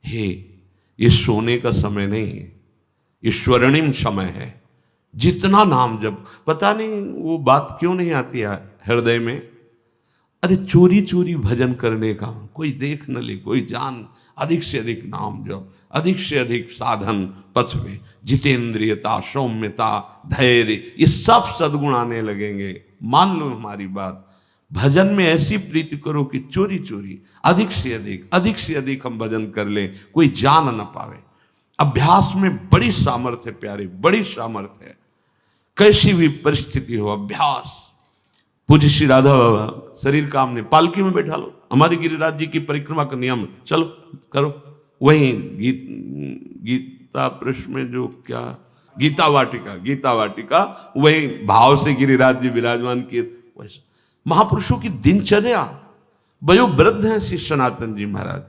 हे, ये सोने का समय नहीं है, ये स्वर्णिम समय है। जितना नाम जप, पता नहीं वो बात क्यों नहीं आती है हृदय में। अरे चोरी चोरी भजन करने का, कोई देख न ले, कोई जान, अधिक से अधिक नाम जप, अधिक से अधिक साधन पथ में, जितेंद्रियता, सौम्यता, धैर्य, ये सब सद्गुण आने लगेंगे। मान लो हमारी बात, भजन में ऐसी प्रीति करो कि चोरी चोरी अधिक से अधिक हम भजन कर ले, कोई जान न पावे। अभ्यास में बड़ी सामर्थ्य है प्यारे, बड़ी सामर्थ्य है। कैसी भी परिस्थिति हो, अभ्यास। पूज्य श्री राधा बाबा शरीर काम ने पालकी में बैठा लो, हमारी गिरिराज जी की परिक्रमा का नियम, चलो करो। वहीं गीता पृष्ठ में जो क्या गीता वाटिका वही भाव से गिरिराज जी विराजमान किए। वैसे महापुरुषों की दिनचर्या, वयोवृद्ध हैं श्री सनातन जी महाराज,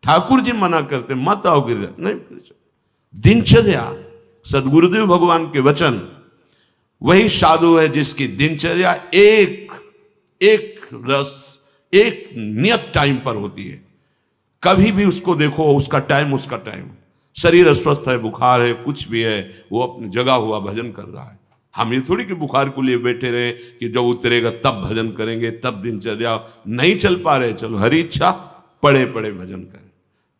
ठाकुर जी मना करते मत आओ गिरिराज, नहीं, दिनचर्या सदगुरुदेव भगवान के वचन। वही साधु है जिसकी दिनचर्या एक रस, एक नियत टाइम पर होती है। कभी भी उसको देखो, उसका टाइम। शरीर अस्वस्थ है, बुखार है, कुछ भी है, वो अपनी जगह हुआ भजन कर रहा है। हम ये थोड़ी कि बुखार को लिए बैठे रहे कि जब उतरेगा तब भजन करेंगे, तब दिनचर्या नहीं चल पा रहे, चलो हरी इच्छा पड़े भजन करें।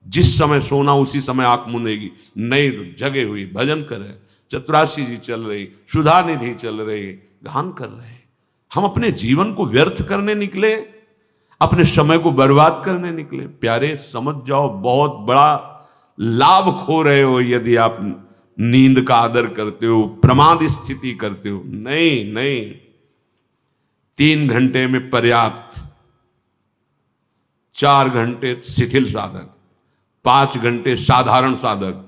जिस समय सोना उसी समय आंख मुंदेगी, नई जगे हुई भजन करे। चतुराशी जी चल रही, सुधा निधि चल रही, गान कर रहे। हम अपने जीवन को व्यर्थ करने निकले, अपने समय को बर्बाद करने निकले। प्यारे समझ जाओ, बहुत बड़ा लाभ खो रहे हो यदि आप नींद का आदर करते हो, प्रमाद स्थिति करते हो। नहीं, 3 घंटे में पर्याप्त, 4 घंटे शिथिल साधक, 5 घंटे साधारण साधक,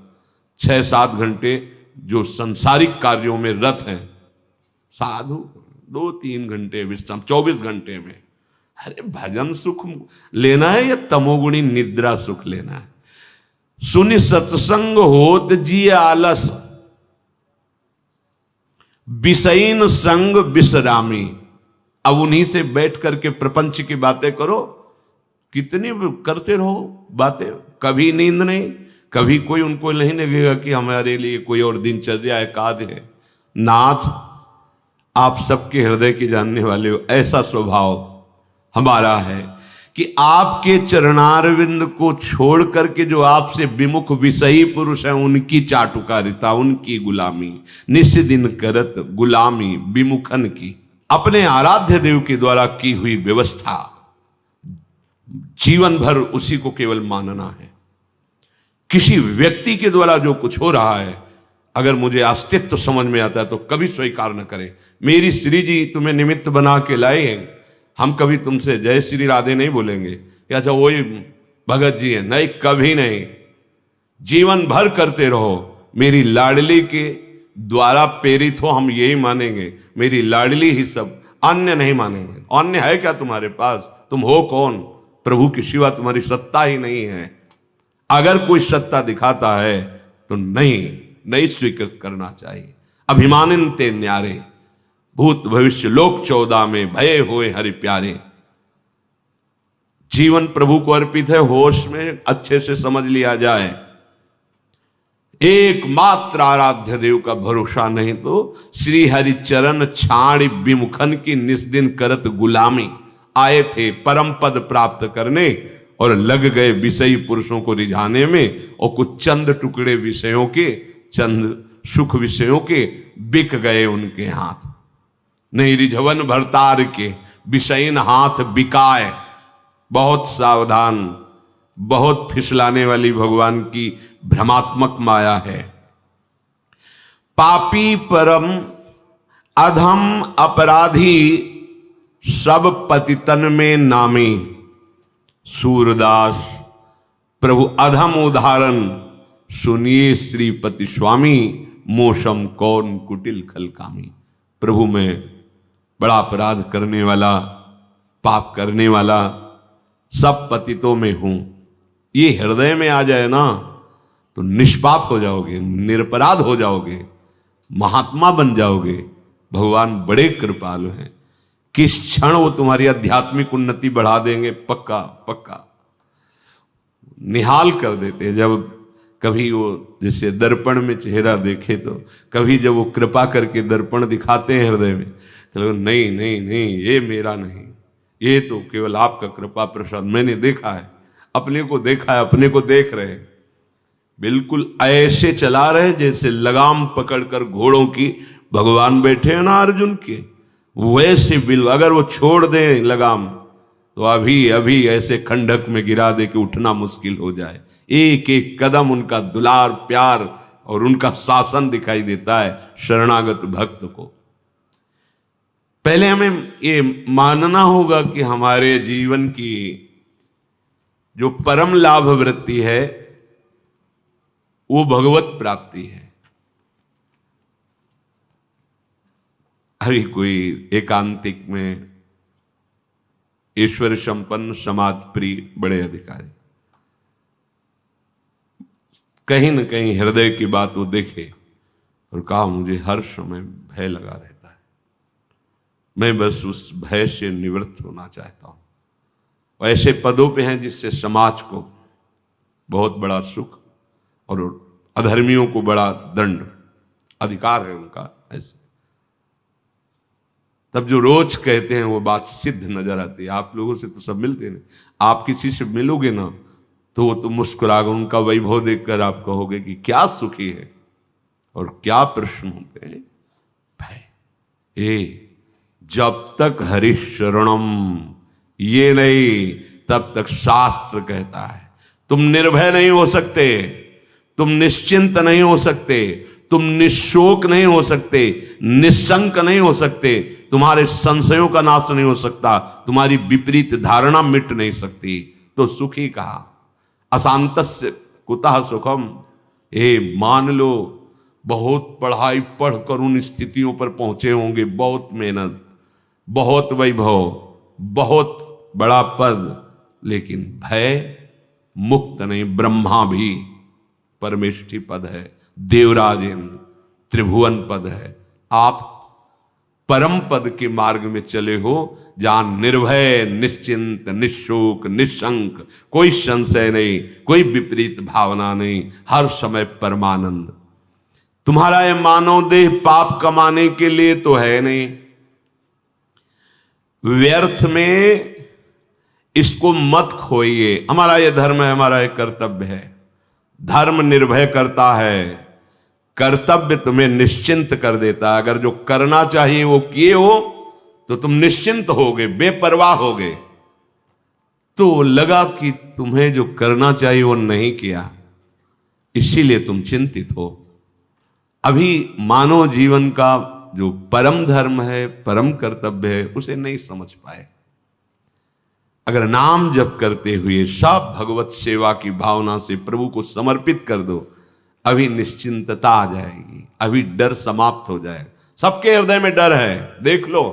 6-7 घंटे जो संसारिक कार्यों में रत हैं साधु, 2-3 घंटे विश्राम, 24 घंटे में। अरे भजन सुख लेना है या तमोगुणी निद्रा सुख लेना है? सुनि सत्संग होत जिय आलस, विषयीन संग विश्रामी। अब उन्हीं से बैठ करके प्रपंच की बातें करो, कितनी करते रहो बातें, कभी नींद नहीं, कभी कोई उनको नहीं लगेगा कि हमारे लिए कोई और दिनचर्या एकाद है। नाथ, आप सबके हृदय के जानने वाले हो, ऐसा स्वभाव हमारा है कि आपके चरणारविंद को छोड़ करके जो आपसे विमुख विषयी पुरुष हैं, उनकी चाटुकारिता, उनकी गुलामी, निस्दिन करत गुलामी विमुखन की। अपने आराध्य देव के द्वारा की हुई व्यवस्था, जीवन भर उसी को केवल मानना है। किसी व्यक्ति के द्वारा जो कुछ हो रहा है, अगर मुझे अस्तित्व तो समझ में आता है तो कभी स्वीकार न करें। मेरी श्री जी तुम्हें निमित्त बना के लाए हैं, हम कभी तुमसे जय श्री राधे नहीं बोलेंगे कि अच्छा वही भगत जी है, नहीं, कभी नहीं। जीवन भर करते रहो, मेरी लाडली के द्वारा प्रेरित हो, हम यही मानेंगे, मेरी लाडली ही सब, अन्य नहीं मानेंगे। अन्य है क्या तुम्हारे पास? तुम हो कौन? प्रभु की सिवा तुम्हारी सत्ता ही नहीं है। अगर कोई सत्ता दिखाता है तो नहीं स्वीकृत करना चाहिए। अभिमानिनते न्यारे, भूत भविष्य लोक 14 में भये हुए हरि प्यारे। जीवन प्रभु को अर्पित है, होश में अच्छे से समझ लिया जाए। एकमात्र आराध्य देव का भरोसा नहीं तो श्री हरि चरण छाड़ विमुखन की निस्दिन करत गुलामी। आए थे परम पद प्राप्त करने और लग गए विषयी पुरुषों को रिझाने में, और कुछ चंद टुकड़े विषयों के, चंद सुख विषयों के बिक गए उनके हाथ। नहीं रिझवन भरतार के विषयीन हाथ बिकाए। बहुत सावधान, बहुत फिसलाने वाली भगवान की भ्रमात्मक माया है। पापी परम अधम अपराधी सब पतितन में नामी। सूरदास प्रभु अधम उदाहरण सुनिए श्रीपति स्वामी, मोशम कौन कुटिल खलकामी। प्रभु में बड़ा अपराध करने वाला, पाप करने वाला, सब पतितों में हूं, ये हृदय में आ जाए ना तो निष्पाप हो जाओगे, निरपराध हो जाओगे, महात्मा बन जाओगे। भगवान बड़े कृपालु हैं, किस क्षण वो तुम्हारी आध्यात्मिक उन्नति बढ़ा देंगे, पक्का। निहाल कर देते। जब कभी वो जैसे दर्पण में चेहरा देखे तो कभी जब वो कृपा करके दर्पण दिखाते हैं हृदय में तो लोग नहीं नहीं नहीं, ये मेरा नहीं, ये तो केवल आपका कृपा प्रसाद, मैंने देखा है, अपने को देखा है, अपने को देख रहे हैं। बिल्कुल ऐसे चला रहे जैसे लगाम पकड़कर घोड़ों की भगवान बैठे हैं ना अर्जुन के, वैसे बिल अगर वो छोड़ दें लगाम तो अभी अभी ऐसे खंडक में गिरा दे कि उठना मुश्किल हो जाए। एक एक कदम उनका दुलार प्यार और उनका शासन दिखाई देता है शरणागत भक्त को। पहले हमें ये मानना होगा कि हमारे जीवन की जो परम लाभ वृत्ति है वो भगवत प्राप्ति है। अभी कोई एकांतिक में ईश्वर संपन्न समाज प्रिय बड़े अधिकारी कहीं न कहीं हृदय की बात वो देखे और कहा मुझे हर समय भय लगा रहता है, मैं बस उस भय से निवृत्त होना चाहता हूं। और ऐसे पदों पे हैं जिससे समाज को बहुत बड़ा सुख और अधर्मियों को बड़ा दंड, अधिकार है उनका ऐसे। तब जो रोज कहते हैं वो बात सिद्ध नजर आती है। आप लोगों से तो सब मिलते हैं, आप किसी से मिलोगे ना तो वो तो मुस्कुराकर उनका वैभव देखकर आप कहोगे कि क्या सुखी है, और क्या प्रश्न होते हैं भय। जब तक हरि शरणम ये नहीं तब तक शास्त्र कहता है तुम निर्भय नहीं हो सकते, तुम निश्चिंत नहीं हो सकते, तुम निशोक नहीं हो सकते, निशंक नहीं हो सकते, तुम्हारे संशयों का नाश नहीं हो सकता, तुम्हारी विपरीत धारणा मिट नहीं सकती। तो सुखी कहा, अशांतस्य कुतः सुखम। मान लो बहुत पढ़ाई पढ़कर उन स्थितियों पर पहुंचे होंगे, बहुत मेहनत, बहुत वैभव, बहुत बड़ा पद, लेकिन भय मुक्त नहीं। ब्रह्मा भी परमेष्ठी पद है, देवराजेंद्र त्रिभुवन पद है। आप परम पद के मार्ग में चले हो जहां निर्भय, निश्चिंत, निशोक, निशंक, कोई संशय नहीं, कोई विपरीत भावना नहीं, हर समय परमानंद। तुम्हारा ये मानव देह पाप कमाने के लिए तो है नहीं, व्यर्थ में इसको मत खोइए। हमारा ये धर्म है, हमारा ये कर्तव्य है। धर्म निर्भय करता है, कर्तव्य तुम्हें निश्चिंत कर देता है। अगर जो करना चाहिए वो किए हो तो तुम निश्चिंत होगे, बेपरवाह होगे। तो लगा कि तुम्हें जो करना चाहिए वो नहीं किया, इसीलिए तुम चिंतित हो। अभी मानव जीवन का जो परम धर्म है, परम कर्तव्य है, उसे नहीं समझ पाए। अगर नाम जप करते हुए सब भगवत सेवा की भावना से प्रभु को समर्पित कर दो, अभी निश्चिंतता आ जाएगी, अभी डर समाप्त हो जाएगा। सबके हृदय में डर है, देख लो,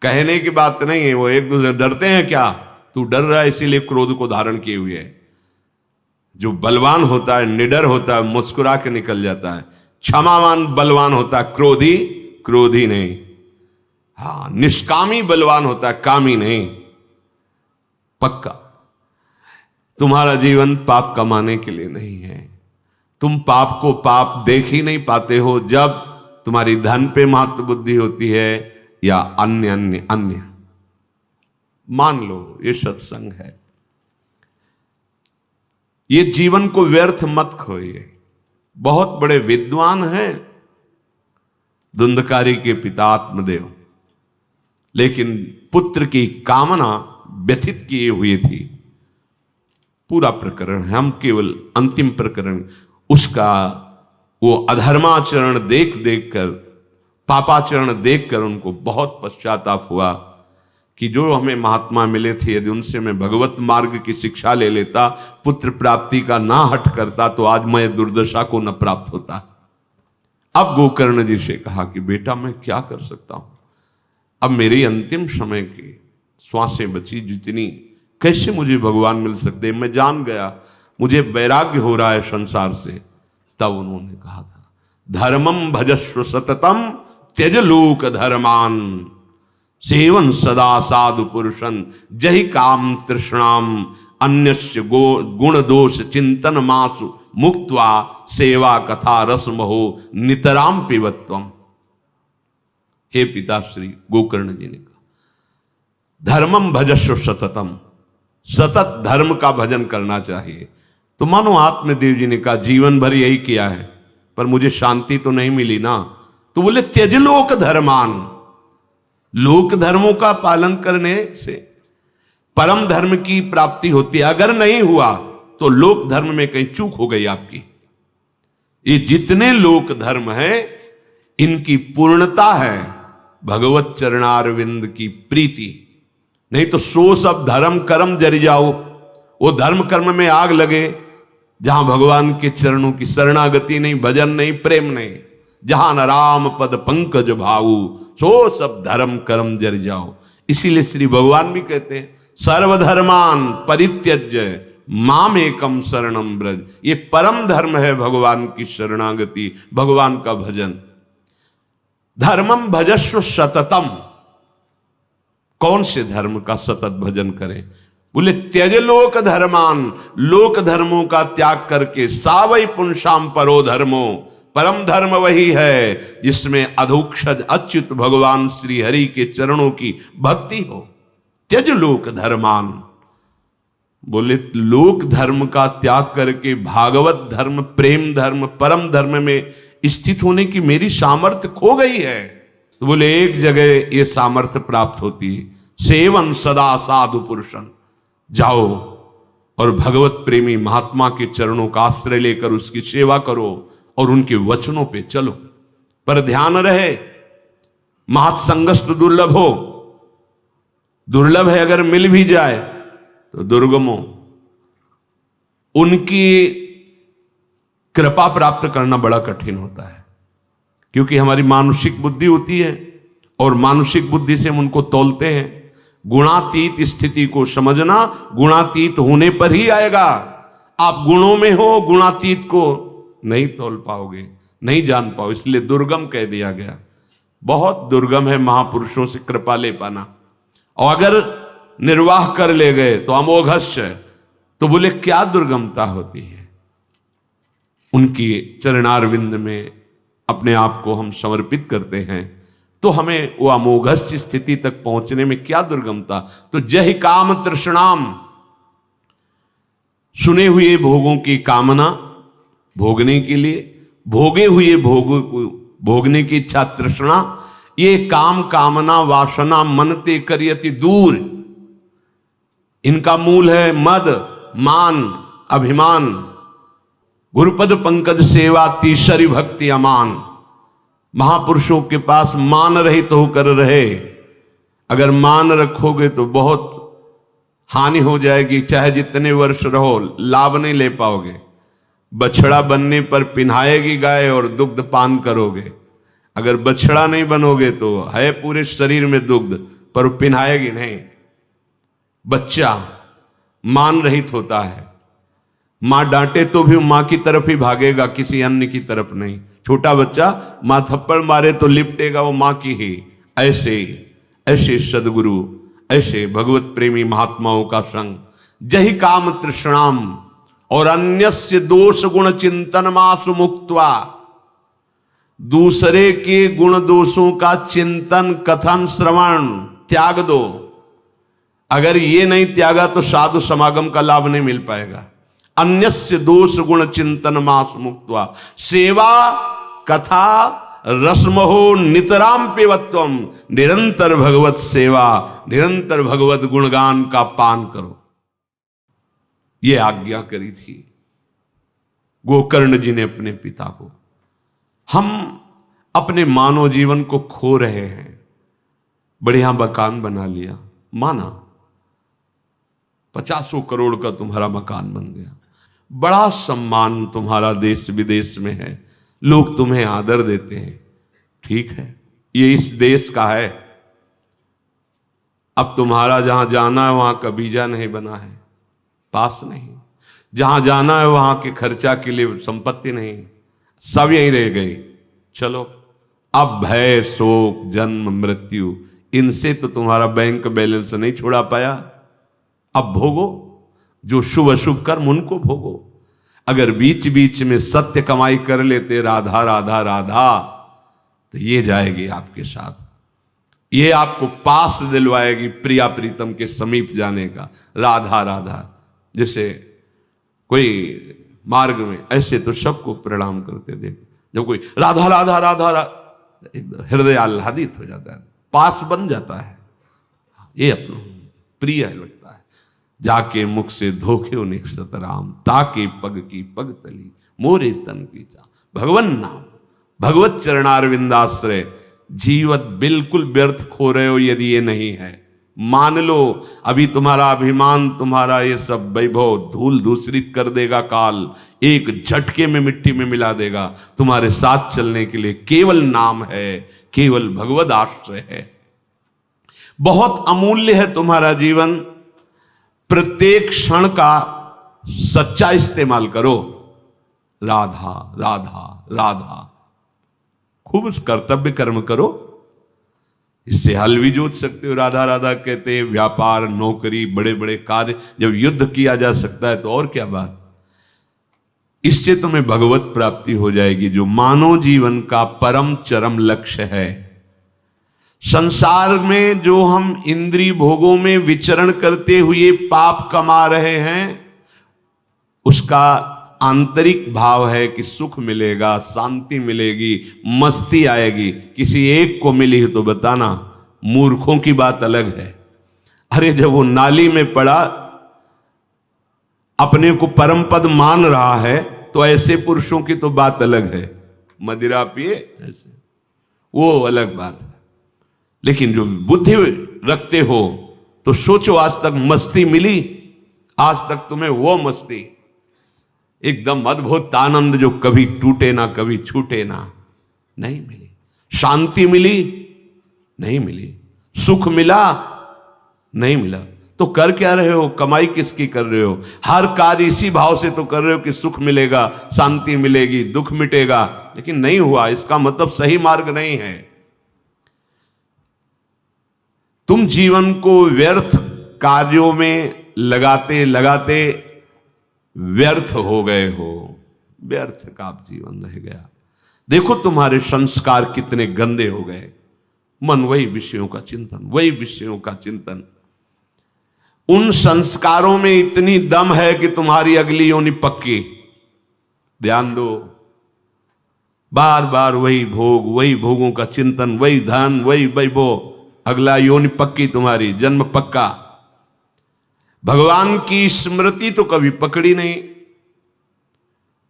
कहने की बात नहीं है। वो एक दूसरे डरते हैं, क्या तू डर रहा है इसीलिए क्रोध को धारण किए हुए है। जो बलवान होता है, निडर होता है, मुस्कुरा के निकल जाता है। क्षमावान बलवान होता है, क्रोधी क्रोधी नहीं। हाँ, निष्कामी बलवान होता है, कामी नहीं। पक्का तुम्हारा जीवन पाप कमाने के लिए नहीं है। तुम पाप को पाप देख ही नहीं पाते हो जब तुम्हारी धन पे महत्व बुद्धि होती है या अन्य अन्य अन्य। मान लो ये सत्संग है, ये जीवन को व्यर्थ मत खोइए। बहुत बड़े विद्वान हैं धुंधकारी के पिता आत्मदेव, लेकिन पुत्र की कामना व्यथित किए हुए थी। पूरा प्रकरण है, हम केवल अंतिम प्रकरण उसका वो अधर्माचरण देख देख कर, पापाचरण देख कर उनको बहुत पश्चाताप हुआ कि जो हमें महात्मा मिले थे, यदि उनसे मैं भगवत मार्ग की शिक्षा ले लेता, पुत्र प्राप्ति का ना हट करता, तो आज मैं दुर्दशा को न प्राप्त होता। अब गोकर्ण जी से कहा कि बेटा मैं क्या कर सकता हूं, अब मेरी अंतिम समय की श्वासें बची जितनी, कैसे मुझे भगवान मिल सकते। मैं जान गया, मुझे वैराग्य हो रहा है संसार से। तब उन्होंने कहा था, धर्मम भजस्व सततम त्यज लोक धर्मान, सेवन सदा साधु पुरुषन, जहि काम तृष्णाम अन्यस्य गुण दोष चिंतन मासु मुक्त्वा सेवा कथा रसमहो नितराम पिबत्वम। हे पिताश्री गोकर्ण जी ने कहा धर्मम भजस्व सततम, सतत धर्म का भजन करना चाहिए। तो मानो आत्मदेव जी ने कहा जीवन भर यही किया है पर मुझे शांति तो नहीं मिली ना। तो बोले त्यज लोक धर्मान, लोक धर्मों का पालन करने से परम धर्म की प्राप्ति होती है। अगर नहीं हुआ तो लोक धर्म में कहीं चूक हो गई आपकी। ये जितने लोक धर्म है इनकी पूर्णता है भगवत चरणारविंद की प्रीति। नहीं तो सो सब धर्म कर्म जरि जाओ, वो धर्म कर्म में आग लगे जहां भगवान के चरणों की शरणागति नहीं, भजन नहीं, प्रेम नहीं। जहां न राम पद पंकज भाऊ, सो सब धर्म कर्म जरि जाओ। इसीलिए श्री भगवान भी कहते हैं सर्वधर्मान परित्यज्य माम एकम शरणम ब्रज। ये परम धर्म है भगवान की शरणागति, भगवान का भजन। धर्मम भजस्व सततम, कौन से धर्म का सतत भजन करें? बोले त्यज लोक धर्मान, लोक धर्मों का त्याग करके सावई पुंसाम परो धर्मो, परम धर्म वही है जिसमें अधोक्षज अच्युत भगवान श्री हरि के चरणों की भक्ति हो। त्यज लोक धर्मान, बोले लोक धर्म का त्याग करके भागवत धर्म, प्रेम धर्म, परम धर्म में स्थित होने की मेरी सामर्थ्य खो गई है। तो बोले एक जगह ये सामर्थ्य प्राप्त होती है, सेवन सदा साधु पुरुषन। जाओ और भगवत प्रेमी महात्मा के चरणों का आश्रय लेकर उसकी सेवा करो और उनके वचनों पे चलो। पर ध्यान रहे महत्संगस्तु दुर्लभ हो, दुर्लभ है, अगर मिल भी जाए तो दुर्गमो। उनकी कृपा प्राप्त करना बड़ा कठिन होता है क्योंकि हमारी मानसिक बुद्धि होती है और मानसिक बुद्धि से हम उनको तौलते हैं। गुणातीत स्थिति को समझना गुणातीत होने पर ही आएगा। आप गुणों में हो, गुणातीत को नहीं तौल पाओगे, नहीं जान पाओ। इसलिए दुर्गम कह दिया गया। बहुत दुर्गम है महापुरुषों से कृपा ले पाना, और अगर निर्वाह कर ले गए तो अमोघस्य। तो बोले क्या दुर्गमता होती है? उनकी चरणारविंद में अपने आप को हम समर्पित करते हैं तो हमें वो अमोघस्य स्थिति तक पहुंचने में क्या दुर्गमता। तो जय काम तृष्णाम, सुने हुए भोगों की कामना भोगने के लिए, भोगे हुए भोगों को भोगने की इच्छा तृष्णा, ये काम कामना वासना मनते करियति दूर। इनका मूल है मद मान अभिमान। गुरुपद पंकज सेवा तीसरी भक्ति अमान। महापुरुषों के पास मान रहित होकर रहे। अगर मान रखोगे तो बहुत हानि हो जाएगी, चाहे जितने वर्ष रहो लाभ नहीं ले पाओगे। बछड़ा बनने पर पिन्हाएगी गाय और दुग्ध पान करोगे। अगर बछड़ा नहीं बनोगे तो है पूरे शरीर में दुग्ध पर पिन्हाएगी नहीं। बच्चा मान रहित होता है, मां डांटे तो भी मां की तरफ ही भागेगा, किसी अन्य की तरफ नहीं। छोटा बच्चा मां थप्पड़ मारे तो लिपटेगा वो मां की ही। ऐसे ऐसे सदगुरु, ऐसे भगवत प्रेमी महात्माओं का संग। जहि काम तृष्णाम और अन्यस्य दोष गुण चिंतन मासु मुक्त्वा, दूसरे के गुण दोषों का चिंतन कथन श्रवण त्याग दो। अगर ये नहीं त्यागा तो साधु समागम का लाभ नहीं मिल पाएगा। अन्यस्य दोष गुण चिंतन मास मुक्त्वा सेवा कथा रसमहो नितराम पिबत्वम। निरंतर भगवत सेवा, निरंतर भगवत गुणगान का पान करो, ये आज्ञा करी थी गोकर्ण जी ने अपने पिता को। हम अपने मानव जीवन को खो रहे हैं। बढ़िया मकान बना लिया, माना 50 करोड़ का तुम्हारा मकान बन गया, बड़ा सम्मान तुम्हारा देश विदेश में है, लोग तुम्हें आदर देते हैं, ठीक है, ये इस देश का है। अब तुम्हारा जहां जाना है वहां का वीजा नहीं बना है, पास नहीं। जहां जाना है वहां के खर्चा के लिए संपत्ति नहीं, सब यहीं रह गई। चलो अब भय शोक जन्म मृत्यु, इनसे तो तुम्हारा बैंक बैलेंस नहीं छुड़ा पाया। अब भोगो, जो शुभ अशुभ कर्म उनको भोगो। अगर बीच बीच में सत्य कमाई कर लेते राधा राधा राधा, तो ये जाएगी आपके साथ, ये आपको पास दिलवाएगी प्रिया प्रीतम के समीप जाने का। राधा राधा जैसे कोई मार्ग में, ऐसे तो सबको प्रणाम करते देख, जब कोई राधा राधा राधा एकदम हृदय आह्लादित हो जाता है, पास बन जाता है, ये अपना प्रिय लगता है। जाके मुख से धोखे निकसत राम, ताके पग की पग तली मोरे तन की चा। भगवन नाम, भगवत चरणारविंदाश्रय, जीवन बिल्कुल व्यर्थ खो रहे हो यदि ये नहीं है। मान लो अभी तुम्हारा अभिमान, तुम्हारा ये सब वैभव धूल दूसरित कर देगा काल, एक झटके में मिट्टी में मिला देगा। तुम्हारे साथ चलने के लिए केवल नाम है, केवल भगवद आश्रय है। बहुत अमूल्य है तुम्हारा जीवन, प्रत्येक क्षण का सच्चा इस्तेमाल करो। राधा राधा राधा, खूब कर्तव्य कर्म करो, इससे हल भी जोत सकते हो। राधा राधा कहते हैं व्यापार, नौकरी, बड़े बड़े कार्य, जब युद्ध किया जा सकता है तो और क्या बात। इससे तुम्हें भगवत प्राप्ति हो जाएगी, जो मानव जीवन का परम चरम लक्ष्य है। संसार में जो हम इंद्रिय भोगों में विचरण करते हुए पाप कमा रहे हैं, उसका आंतरिक भाव है कि सुख मिलेगा, शांति मिलेगी, मस्ती आएगी। किसी एक को मिली है तो बताना, मूर्खों की बात अलग है। अरे जब वो नाली में पड़ा, अपने को परम पद मान रहा है, तो ऐसे पुरुषों की तो बात अलग है। मदिरा पिए ऐसे, वो अलग बात है। लेकिन जो बुद्धि रखते हो तो सोचो, आज तक मस्ती मिली, आज तक तुम्हें वो मस्ती, एकदम अद्भुत आनंद जो कभी टूटे ना कभी छूटे ना, नहीं मिली। शांति मिली, नहीं मिली। सुख मिला, नहीं मिला। तो कर क्या रहे हो, कमाई किसकी कर रहे हो? हर कार्य इसी भाव से तो कर रहे हो कि सुख मिलेगा, शांति मिलेगी, दुख मिटेगा, लेकिन नहीं हुआ। इसका मतलब सही मार्ग नहीं है। तुम जीवन को व्यर्थ कार्यों में लगाते लगाते व्यर्थ हो गए हो, व्यर्थ का जीवन रह गया। देखो तुम्हारे संस्कार कितने गंदे हो गए। मन वही विषयों का चिंतन, वही विषयों का चिंतन। उन संस्कारों में इतनी दम है कि तुम्हारी अगली योनि पक्की। ध्यान दो, बार बार वही भोग, वही भोगों का चिंतन, वही धन, वही वैभव, अगला योनि पक्की, तुम्हारी जन्म पक्का। भगवान की स्मृति तो कभी पकड़ी नहीं,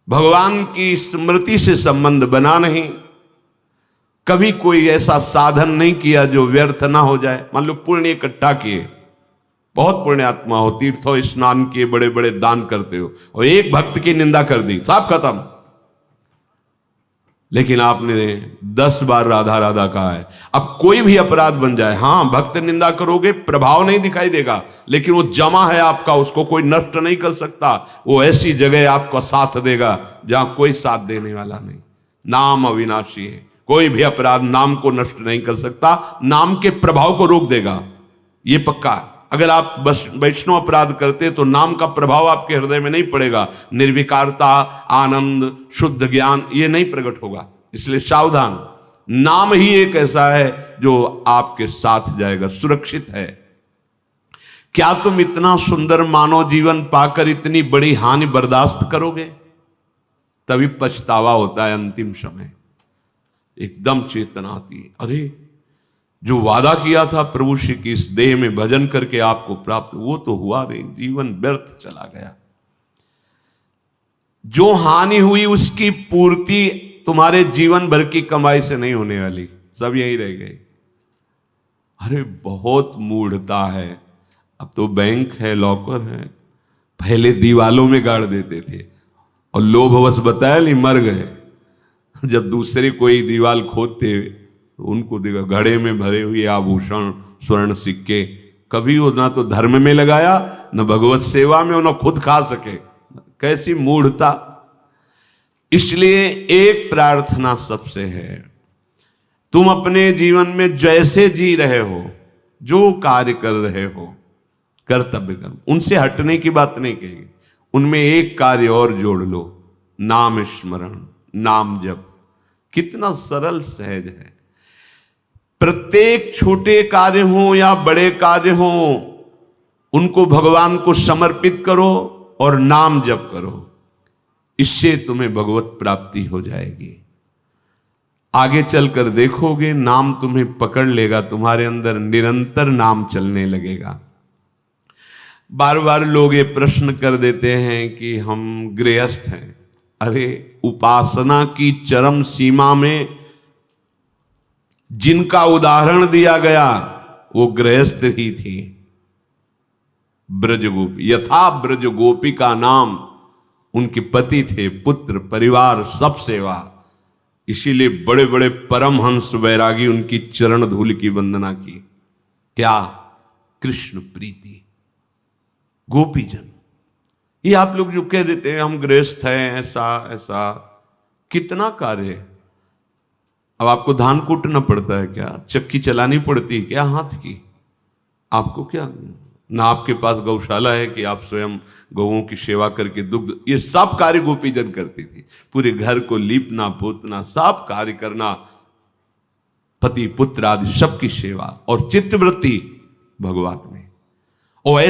भगवान की स्मृति से संबंध बना नहीं, कभी कोई ऐसा साधन नहीं किया जो व्यर्थ ना हो जाए। मान लो पुण्य इकट्ठा किए, बहुत पुण्य आत्मा हो, तीर्थ हो, स्नान किए, बड़े बड़े दान करते हो, और एक भक्त की निंदा कर दी, सब खत्म। लेकिन आपने 10 बार राधा राधा कहा है। अब कोई भी अपराध बन जाए, हां भक्त निंदा करोगे, प्रभाव नहीं दिखाई देगा, लेकिन वो जमा है आपका, उसको कोई नष्ट नहीं कर सकता। वो ऐसी जगह आपका साथ देगा जहां कोई साथ देने वाला नहीं। नाम अविनाशी है, कोई भी अपराध नाम को नष्ट नहीं कर सकता, नाम के प्रभाव को रोक देगा, ये पक्का। अगर आप बस वैष्णव अपराध करते तो नाम का प्रभाव आपके हृदय में नहीं पड़ेगा, निर्विकारता, आनंद, शुद्ध ज्ञान ये नहीं प्रकट होगा। इसलिए सावधान, नाम ही एक ऐसा है जो आपके साथ जाएगा, सुरक्षित है। क्या तुम इतना सुंदर मानव जीवन पाकर इतनी बड़ी हानि बर्दाश्त करोगे? तभी पछतावा होता है अंतिम समय। एकदम चेतना आती है, अरे जो वादा किया था प्रभु श्री की इस देह में भजन करके आपको प्राप्त, वो तो हुआ नहीं, जीवन व्यर्थ चला गया। जो हानि हुई उसकी पूर्ति तुम्हारे जीवन भर की कमाई से नहीं होने वाली, सब यही रह गए। अरे बहुत मूढ़ता है। अब तो बैंक है, लॉकर है, पहले दीवालों में गाड़ देते थे और लोभवश बताया नहीं मर गए। जब दूसरे कोई दीवाल खोदते उनको देखा घड़े में भरे हुए आभूषण, स्वर्ण सिक्के, कभी वो ना तो धर्म में लगाया, न भगवत सेवा में, न खुद खा सके। कैसी मूढ़ता। इसलिए एक प्रार्थना सबसे है, तुम अपने जीवन में जैसे जी रहे हो, जो कार्य कर रहे हो, कर्तव्य कर्म, उनसे हटने की बात नहीं कहेगी। उनमें एक कार्य और जोड़ लो, नाम स्मरण, नाम जप। कितना सरल सहज है। प्रत्येक छोटे कार्य हो या बड़े कार्य हो, उनको भगवान को समर्पित करो और नाम जप करो। इससे तुम्हें भगवत प्राप्ति हो जाएगी। आगे चलकर देखोगे नाम तुम्हें पकड़ लेगा, तुम्हारे अंदर निरंतर नाम चलने लगेगा। बार बार लोग ये प्रश्न कर देते हैं कि हम गृहस्थ हैं। अरे उपासना की चरम सीमा में जिनका उदाहरण दिया गया वो गृहस्थ ही थी। ब्रजगोपी, यथा ब्रजगोपी का नाम, उनके पति थे, पुत्र, परिवार, सब सेवा। इसीलिए बड़े बड़े परमहंस वैरागी उनकी चरण धूल की वंदना की। क्या? कृष्ण प्रीति। गोपीजन। ये आप लोग जो कह देते हैं हम गृहस्थ हैं, ऐसा ऐसा, कितना कार्य। अब आपको धान कूटना पड़ता है क्या? चक्की चलानी पड़ती है क्या हाथ की? आपको क्या, ना आपके पास गौशाला है कि आप स्वयं गौओं की सेवा करके दुग्ध, ये सब कार्य गोपीजन करती थी। पूरे घर को लीपना पोतना, सब कार्य करना, पति पुत्र आदि सबकी सेवा और चित्तवृत्ति भगवान में। और